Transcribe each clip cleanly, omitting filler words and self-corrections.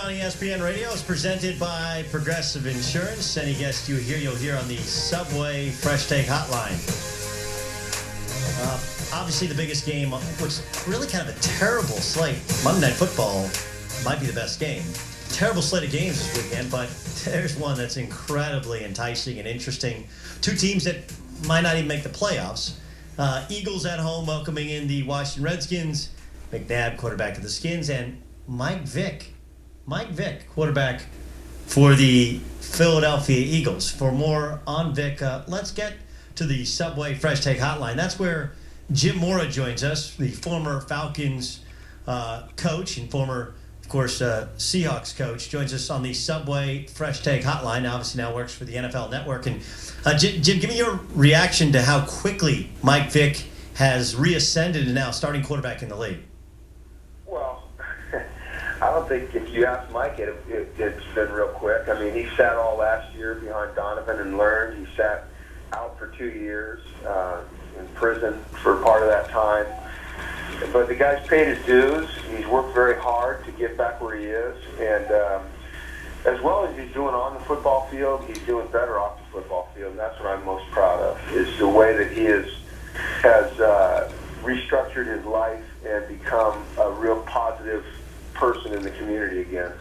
on ESPN Radio is presented by Progressive Insurance. Any guest you hear, you'll hear on the Subway Fresh Take Hotline. Obviously, the biggest game, which really kind of a terrible slate. Monday Night Football might be the best game. Terrible slate of games this weekend, but there's one that's incredibly enticing and interesting. Two teams that might not even make the playoffs. Eagles at home welcoming in the Washington Redskins. McNabb, quarterback of the Skins, and Mike Vick, quarterback for the Philadelphia Eagles. For more on Vick, let's get to the Subway Fresh Take Hotline. That's where Jim Mora joins us, the former Falcons coach and former, of course, Seahawks coach, joins us on the Subway Fresh Take Hotline. Obviously now works for the NFL Network. And Jim, give me your reaction to how quickly Mike Vick has reascended and now starting quarterback in the league. Well, I don't think if you ask Mike, it's been real quick. I mean, he sat all last year behind Donovan and learned. He sat out for 2 years in prison for part of that time. But the guy's paid his dues. He's worked very hard to get back where he is. And as well as he's doing on the football field, he's doing better off the football field. And that's what I'm most proud of, is the way that he has restructured his life and become a real positive person in the community again.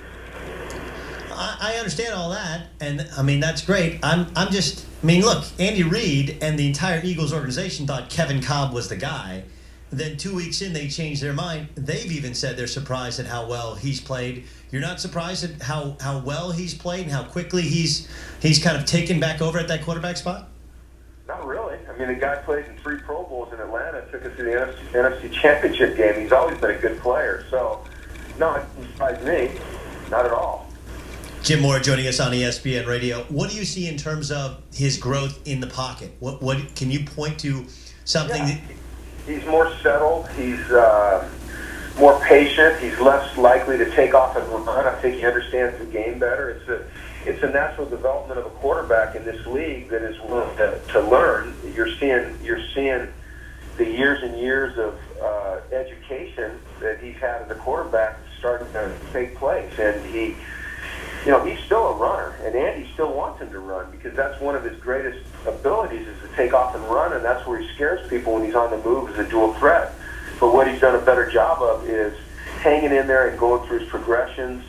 I understand all that, and I mean that's great. Look, Andy Reid and the entire Eagles organization thought Kevin Kolb was the guy. Then 2 weeks in, they changed their mind. They've even said they're surprised at how well he's played. You're not surprised at how well he's played and how quickly he's kind of taken back over at that quarterback spot? Not really. I mean, the guy plays in 3 Pro Bowls in Atlanta, took us to the NFC Championship game. He's always been a good player. So, no, it surprised me. Not at all. Jim Mora joining us on ESPN Radio. What do you see in terms of his growth in the pocket? What can you point to something that... He's more settled. He's more patient. He's less likely to take off and run. I think he understands the game better. It's a natural development of a quarterback in this league that is willing to learn. You're seeing the years and years of education that he's had as a quarterback starting to take place, and he's still a runner, and Andy still wants him to run because that's one of his greatest abilities is to take off and run, and that's where he scares people when he's on the move as a dual threat. But what he's done a better job of is hanging in there and going through his progressions,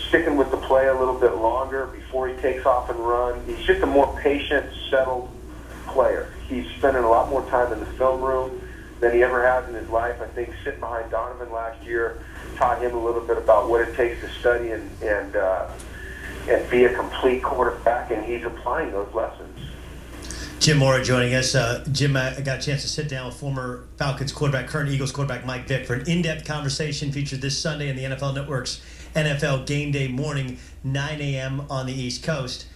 sticking with the play a little bit longer before he takes off and run. He's just a more patient, settled player. He's spending a lot more time in the film room than he ever has in his life. I think sitting behind Donovan last year taught him a little bit about what it takes to study and be a complete quarterback, and he's applying those lessons. Jim Mora joining us. Jim, I got a chance to sit down with former Falcons quarterback, current Eagles quarterback Mike Vick for an in-depth conversation featured this Sunday in the NFL Network's NFL Game Day morning, 9 a.m. on the East Coast.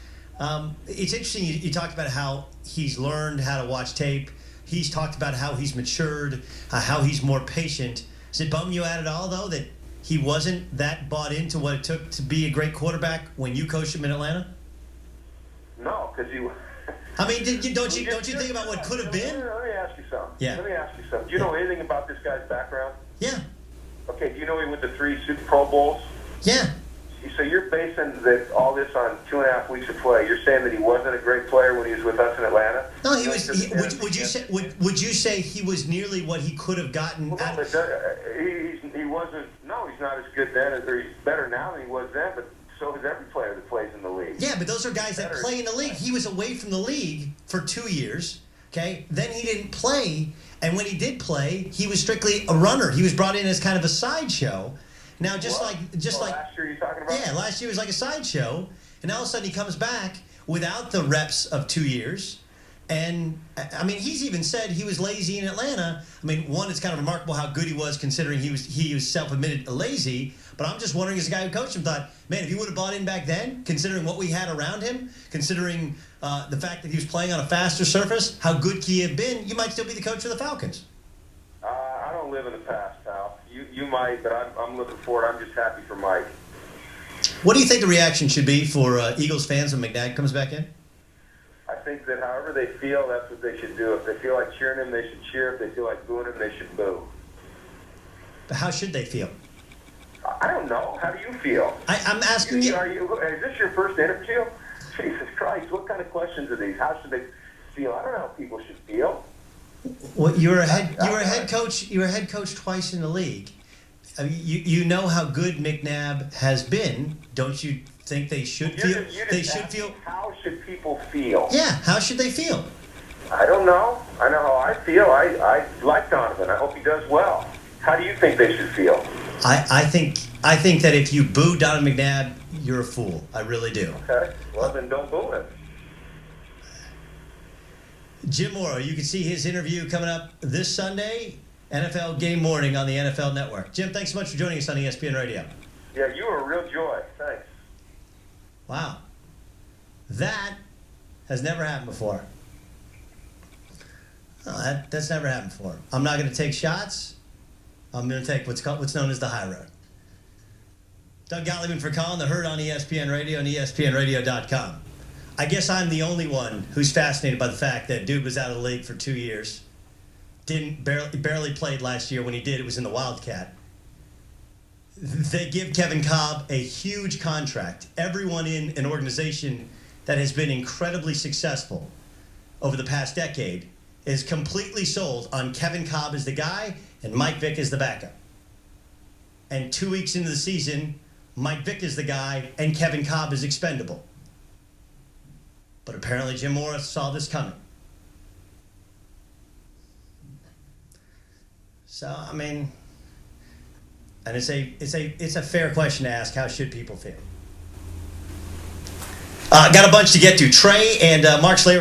It's interesting, you talked about how he's learned how to watch tape. He's talked about how he's matured, how he's more patient. Does it bum you out at all, though, that he wasn't that bought into what it took to be a great quarterback when you coached him in Atlanta? No, because he... I mean, don't you think about what could have been? Let me ask you something. Yeah. Let me ask you something. Do you know anything about this guy's background? Yeah. Okay, do you know he went to 3 Super Pro Bowls? Yeah. So you're basing all this on 2.5 weeks of play. You're saying that he wasn't a great player when he was with us in Atlanta? No, he was. Would you say he was nearly what he could have gotten? Well, no, he wasn't. No, he's not as good then. Or he's better now than he was then. But so is every player that plays in the league. Yeah, but those are guys that play in the league. He was away from the league for 2 years. Okay, then he didn't play, and when he did play, he was strictly a runner. He was brought in as kind of a sideshow. Now, just like last year you're talking about? Yeah, last year was like a sideshow, and all of a sudden he comes back without the reps of 2 years. And, I mean, he's even said he was lazy in Atlanta. I mean, one, it's kind of remarkable how good he was considering he was self-admitted lazy. But I'm just wondering, as a guy who coached him, thought, man, if he would have bought in back then, considering what we had around him, considering the fact that he was playing on a faster surface, how good could he have been, you might still be the coach of the Falcons. I don't live in the past, pal. You might, but I'm looking forward. I'm just happy for Mike. What do you think the reaction should be for Eagles fans when McNabb comes back in? I think that however they feel, that's what they should do. If they feel like cheering him, they should cheer. If they feel like booing him, they should boo. But how should they feel? I don't know. How do you feel? I'm asking you. Is this your first interview? Jesus Christ, what kind of questions are these? How should they feel? I don't know how people should feel. Well, you were a head coach. You were a head coach twice in the league. I mean, you know how good McNabb has been. Don't you think they should feel? They should feel. How should people feel? Yeah. How should they feel? I don't know. I know how I feel. I like Donovan. I hope he does well. How do you think they should feel? I think that if you boo Donovan McNabb, you're a fool. I really do. Okay. Well, then don't boo him. Jim Mora, you can see his interview coming up this Sunday, NFL Game Morning on the NFL Network. Jim, thanks so much for joining us on ESPN Radio. Yeah, you were a real joy. Thanks. Wow. That has never happened before. No, that's never happened before. I'm not going to take shots. I'm going to take what's known as the high road. Doug Gottlieb for Colin, the Herd on ESPN Radio and ESPNradio.com. I guess I'm the only one who's fascinated by the fact that dude was out of the league for 2 years. Barely played last year. When he did, it was in the Wildcat. They give Kevin Kolb a huge contract. Everyone in an organization that has been incredibly successful over the past decade is completely sold on Kevin Kolb as the guy and Mike Vick as the backup. And 2 weeks into the season, Mike Vick is the guy and Kevin Kolb is expendable. But apparently Jim Mora saw this coming. So, I mean, and it's a fair question to ask. How should people feel? Got a bunch to get to. Trey and Mark Slater.